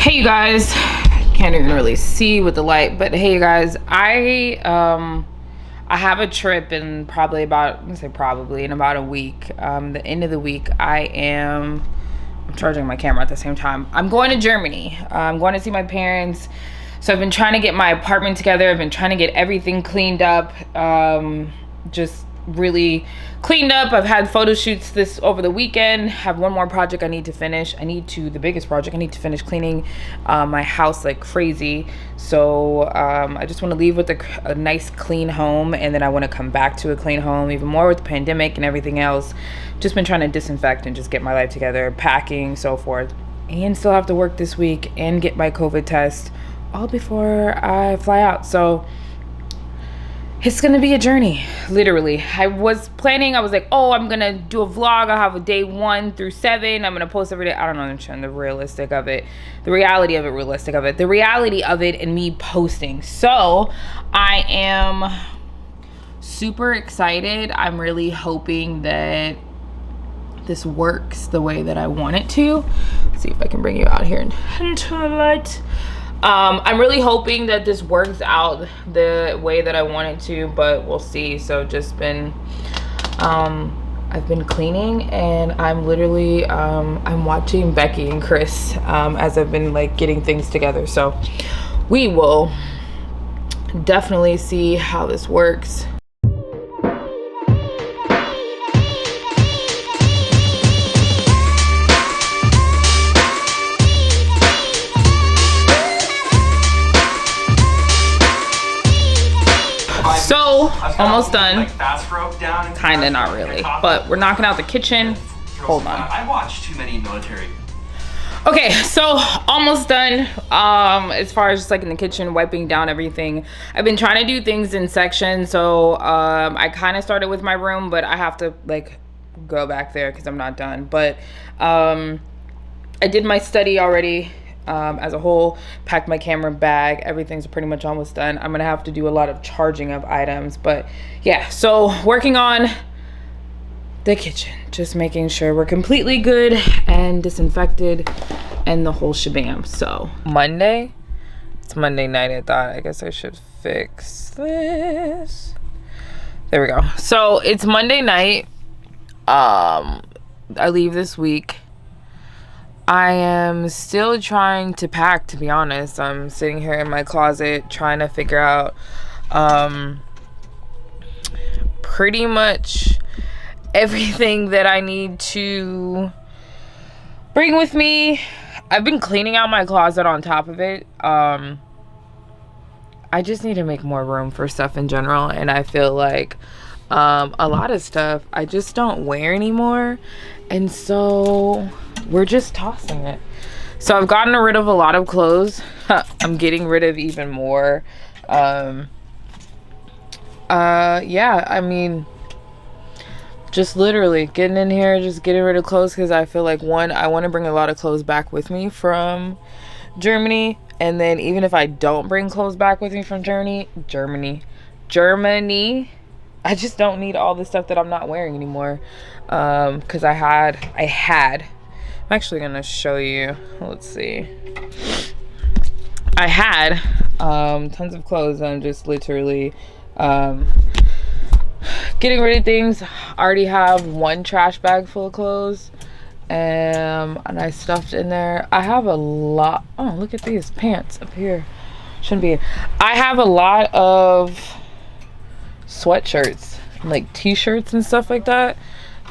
Hey you guys, can't even really see with the light, but hey you guys, I have a trip in probably about, I'm gonna say probably in about a week. The end of the week I'm charging my camera at the same time. I'm going to Germany. I'm going to see my parents. So I've been trying to get my apartment together. I've been trying to get everything cleaned up. Just really cleaned up. I've had photo shoots this over the weekend. Have one more project I need to finish. The biggest project, I need to finish cleaning my house like crazy. So I just want to leave with a nice clean home, and then I want to come back to a clean home even more with the pandemic and everything else. Just been trying to disinfect and just get my life together, packing, so forth, and still have to work this week and get my COVID test all before I fly out. So it's gonna be a journey, literally. I was like, oh, I'm gonna do a vlog. I'll have a day 1 through 7. I'm gonna post every day. I don't understand the reality of it, the reality of it, and me posting. So I am super excited. I'm really hoping that this works the way that I want it to. Let's see if I can bring you out here into the light. I'm really hoping that this works out the way that I want it to, but we'll see. So just been, I've been cleaning, and I'm literally, I'm watching Becky and Chris, as I've been like getting things together. So we will definitely see how this works. So almost done. Kinda, not really, but we're knocking out the kitchen. Hold on. I watch too many military. Okay, so almost done. As far as just like in the kitchen, wiping down everything. I've been trying to do things in sections. So I kind of started with my room, but I have to like go back there because I'm not done. But I did my study already. As a whole, packed my camera bag, everything's pretty much almost done. I'm gonna have to do a lot of charging of items, but yeah, so working on the kitchen, just making sure we're completely good and disinfected and the whole shabam. So it's Monday night. I guess I should fix this. There we go. So it's Monday night. I leave this week. I am still trying to pack, to be honest. I'm sitting here in my closet trying to figure out pretty much everything that I need to bring with me. I've been cleaning out my closet on top of it. I just need to make more room for stuff in general, and I feel like a lot of stuff I just don't wear anymore, and so we're just tossing it. So I've gotten rid of a lot of clothes. I'm getting rid of even more. Yeah, I mean, just literally getting in here, just getting rid of clothes, because I feel like, one, I want to bring a lot of clothes back with me from Germany, and then even if I don't bring clothes back with me from Germany, I just don't need all the stuff that I'm not wearing anymore. Because I had I'm actually gonna show you. Let's see. I had tons of clothes. I'm just literally getting rid of things. I already have one trash bag full of clothes, and I stuffed in there. I have a lot. Oh, look at these pants up here. Shouldn't be. I have a lot of sweatshirts, like t-shirts and stuff like that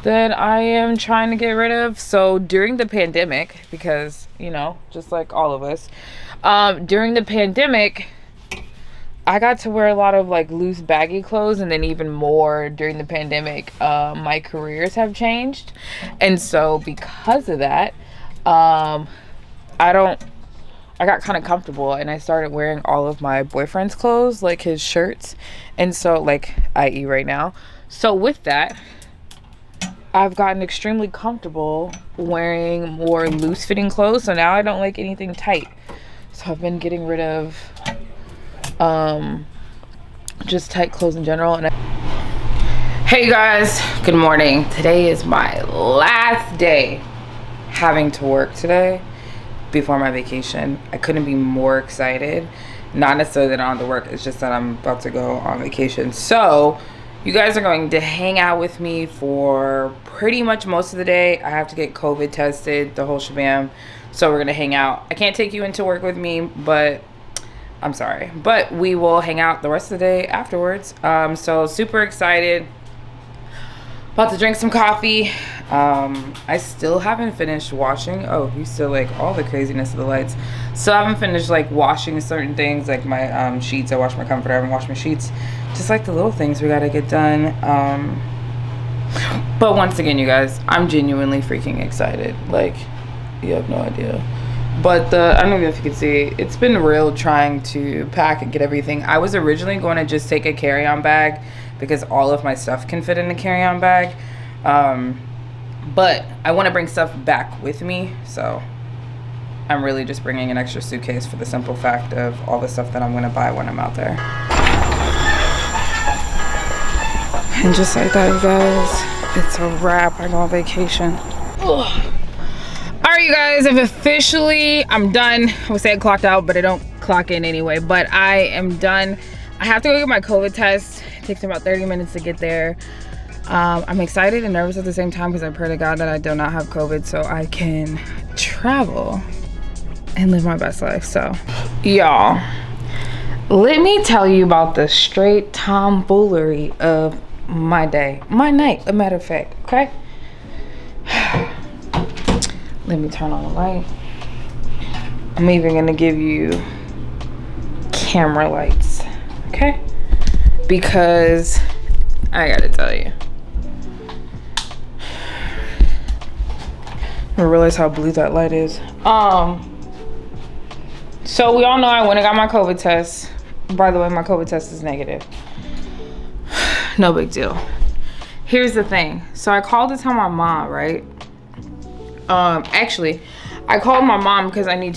I am trying to get rid of. So during the pandemic, because, you know, just like all of us, during the pandemic, I got to wear a lot of like loose baggy clothes, and then even more during the pandemic, my careers have changed, and so because of that, I got kind of comfortable, and I started wearing all of my boyfriend's clothes, like his shirts, and so, like, i.e. right now. So with that, I've gotten extremely comfortable wearing more loose fitting clothes, so now I don't like anything tight. So I've been getting rid of just tight clothes in general. And hey guys, good morning. Today is my last day having to work today. before my vacation. I couldn't be more excited. Not necessarily that I don't have to work, it's just that I'm about to go on vacation. So you guys are going to hang out with me for pretty much most of the day. I have to get COVID tested, the whole shabam. So we're gonna hang out. I can't take you into work with me, but I'm sorry. But we will hang out the rest of the day afterwards. So super excited. About to drink some coffee. I still haven't finished washing. Oh, you still like all the craziness of the lights. Still haven't finished like washing certain things, like my sheets. I washed my comforter. I haven't washed my sheets. Just like the little things we gotta get done. But once again, you guys, I'm genuinely freaking excited. Like, you have no idea. But I don't know if you can see, it's been real trying to pack and get everything. I was originally going to just take a carry-on bag because all of my stuff can fit in a carry-on bag. But I want to bring stuff back with me, so I'm really just bringing an extra suitcase for the simple fact of all the stuff that I'm going to buy when I'm out there. And just like that, you guys, it's a wrap. I go on vacation. Ugh. All right, you guys, I'm done. I would say I clocked out, but I don't clock in anyway. But I am done. I have to go get my COVID test. It takes me about 30 minutes to get there. I'm excited and nervous at the same time because I pray to God that I do not have COVID so I can travel and live my best life. So, y'all, let me tell you about the straight tomfoolery of my day. My night, a matter of fact, okay? Let me turn on the light. I'm even gonna give you camera lights, okay? Because I gotta tell you. I realize how blue that light is. So we all know I went and got my COVID test. By the way, my COVID test is negative. No big deal. Here's the thing. So I called to tell my mom, right? Actually, I called my mom because I have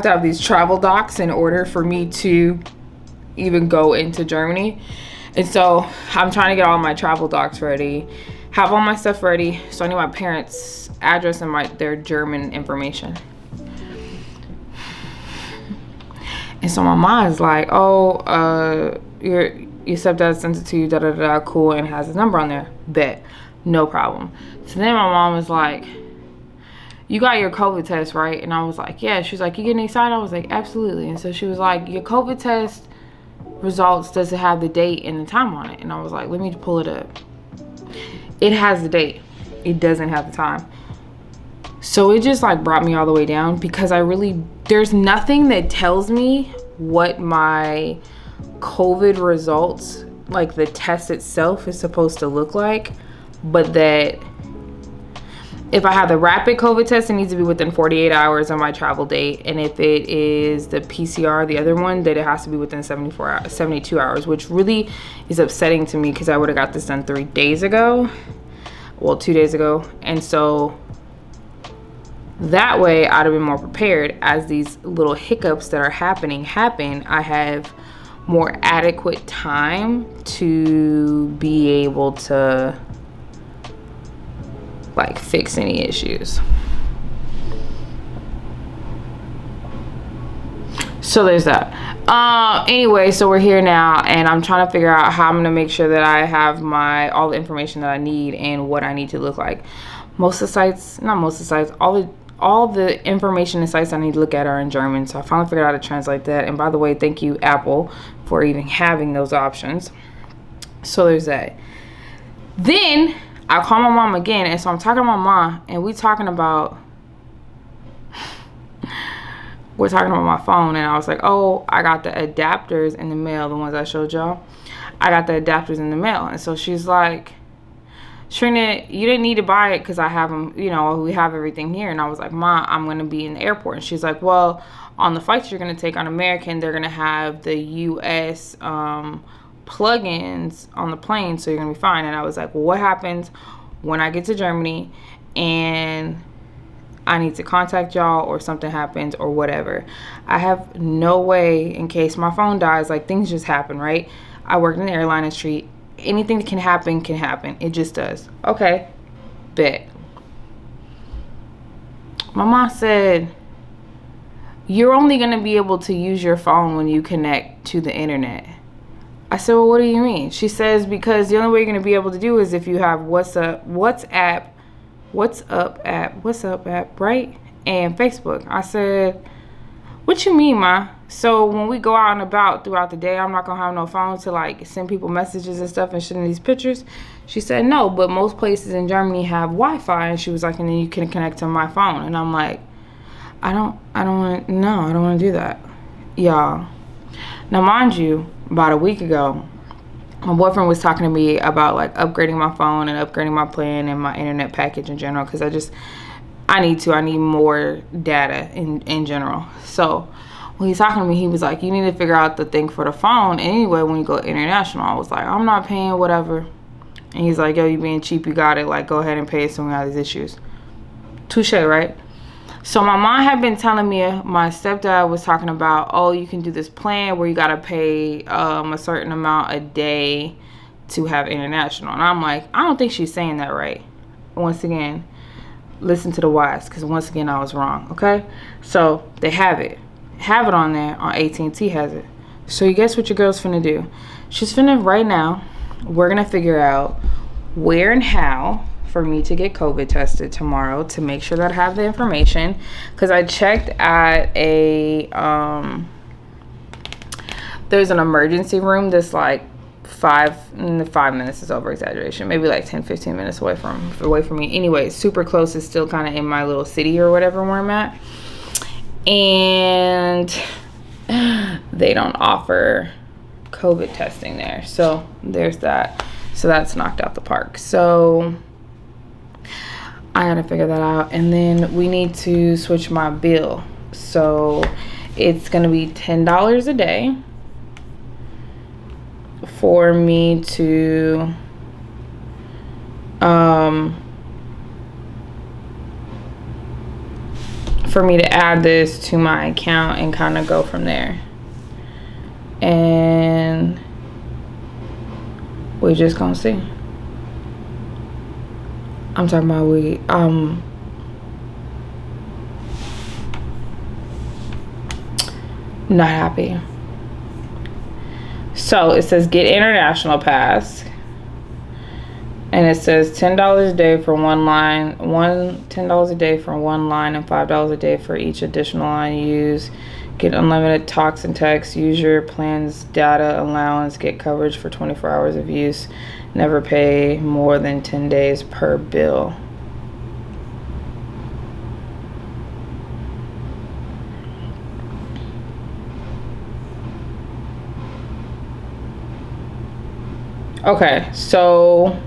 to have these travel docs in order for me to even go into Germany. And so I'm trying to get all my travel docs ready, have all my stuff ready. So I need my parents' address and their German information. And so my mom is like, oh, your stepdad sent it to you, da da da, cool, and has his number on there. Bet, no problem. So then my mom was like, you got your COVID test, right? And I was like, yeah. She was like, you getting excited? I was like, absolutely. And so she was like, your COVID test results, does it have the date and the time on it? And I was like, let me pull it up. It has the date. It doesn't have the time. So it just like brought me all the way down because there's nothing that tells me what my COVID results, like the test itself, is supposed to look like, but that if I have the rapid COVID test, it needs to be within 48 hours of my travel date. And if it is the PCR, the other one, that it has to be within 72 hours, which really is upsetting to me because I would have got this done 3 days ago. Well, 2 days ago. And so that way I'd have been more prepared. As these little hiccups that are happen, I have more adequate time to be able to like fix any issues. So there's that. Anyway, so we're here now and I'm trying to figure out how I'm gonna make sure that I have all the information that I need and what I need to look like. All the information and sites I need to look at are in German, so I finally figured out how to translate that. And by the way, thank you, Apple, for even having those options. So there's that. Then I call my mom again, and so I'm talking to my mom, and we're talking about my phone, and I was like, oh, I got the adapters in the mail, the ones I showed y'all. I got the adapters in the mail. And so she's like, Trina, you didn't need to buy it because I have them, we have everything here. And I was like, Ma, I'm going to be in the airport. And she's like, well, on the flights you're going to take on American, they're going to have the U.S. Plugins on the plane, so you're going to be fine. And I was like, well, what happens when I get to Germany and I need to contact y'all or something happens or whatever? I have no way in case my phone dies. Like, things just happen, right? I work in the airline industry. Anything that can happen. It just does. Okay, bet. My mom said, you're only going to be able to use your phone when you connect to the internet. I said, well, what do you mean? She says, because the only way you're going to be able to do is if you have WhatsApp app, right? And Facebook. I said, what you mean, Ma? So when we go out and about throughout the day, I'm not going to have no phone to like send people messages and stuff and shit in these pictures? She said, no, but most places in Germany have Wi-Fi. And she was like, and then you can connect to my phone. And I'm like, I don't want to do that. Y'all. Now, mind you, about a week ago, my boyfriend was talking to me about like upgrading my phone and upgrading my plan and my internet package in general, because I need more data in general. So when he's talking to me, he was like, you need to figure out the thing for the phone. And anyway, when you go international, I was like, I'm not paying whatever. And he's like, yo, you being cheap, you got it. Like, go ahead and pay it so we have these issues. Touche, right? So my mom had been telling me, my stepdad was talking about, oh, you can do this plan where you got to pay a certain amount a day to have international. And I'm like, I don't think she's saying that right. Once again, listen to the whys, because once again, I was wrong, okay? So they have it on there. On AT&T has it. So you guess what your girl's finna do? She's finna, right now, we're going to figure out where and how for me to get COVID tested tomorrow to make sure that I have the information. Because I checked at there's an emergency room that's like 5 minutes is over exaggeration, maybe like 10-15 minutes away from me. Anyway, it's super close. It's still kind of in my little city or whatever where I'm at. And they don't offer COVID testing there. So there's that. So that's knocked out the park. So I gotta figure that out. And then we need to switch my bill. So it's gonna be $10 a day for me to add this to my account and kind of go from there. And we're just gonna see. I'm talking about not happy. So it says get international pass, and it says $10 a day for one line, $10 a day for one line, and $5 a day for each additional line you use. Get unlimited talks and texts. Use your plan's data allowance. Get coverage for 24 hours of use. Never pay more than 10 days per bill. Okay, so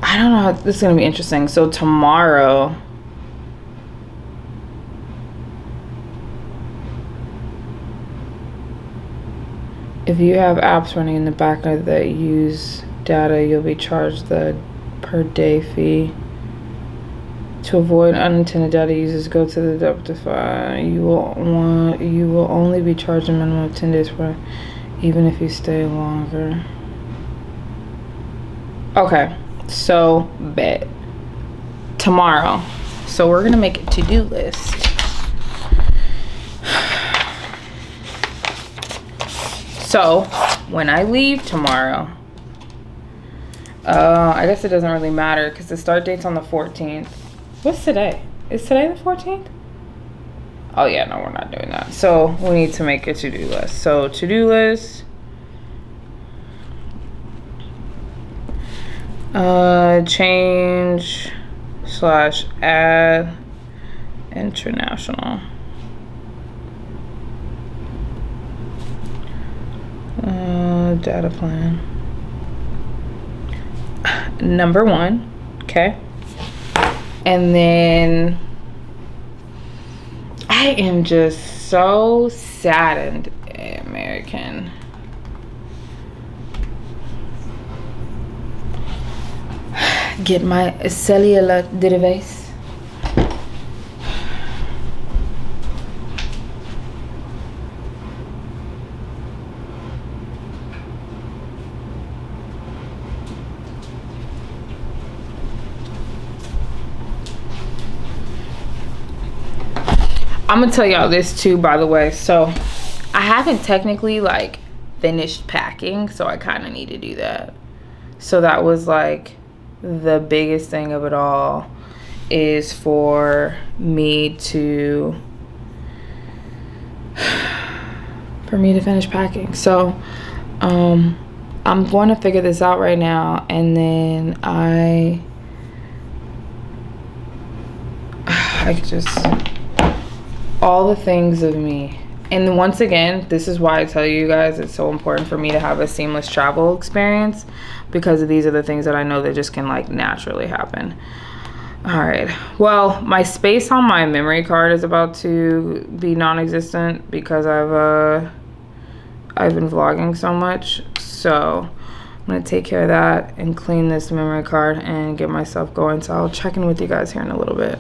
I don't know. This is going to be interesting. So tomorrow, if you have apps running in the background that use data, you'll be charged the per day fee. To avoid unintended data users, go to the Debtify. You will only be charged a minimum of 10 days for, even if you stay longer. Okay, so bet tomorrow. So we're gonna make a to-do list. So when I leave tomorrow, I guess it doesn't really matter because the start date's on the 14th. What's today? Is today the 14th? Oh yeah, no, we're not doing that. So we need to make a to-do list. So to-do list. Change / add international. Data plan. Number 1. Okay. And then I am just so saddened. American. Get my cellular device. I'm gonna tell y'all this too, by the way. So I haven't technically like finished packing, so I kind of need to do that. So that was like the biggest thing of it all, is for me to finish packing. So I'm going to figure this out right now, and then I just, all the things of me. And once again, this is why I tell you guys it's so important for me to have a seamless travel experience, because these are the things that I know that just can like naturally happen. All right, well, my space on my memory card is about to be non-existent because I've been vlogging so much. So I'm gonna take care of that and clean this memory card and get myself going. So I'll check in with you guys here in a little bit.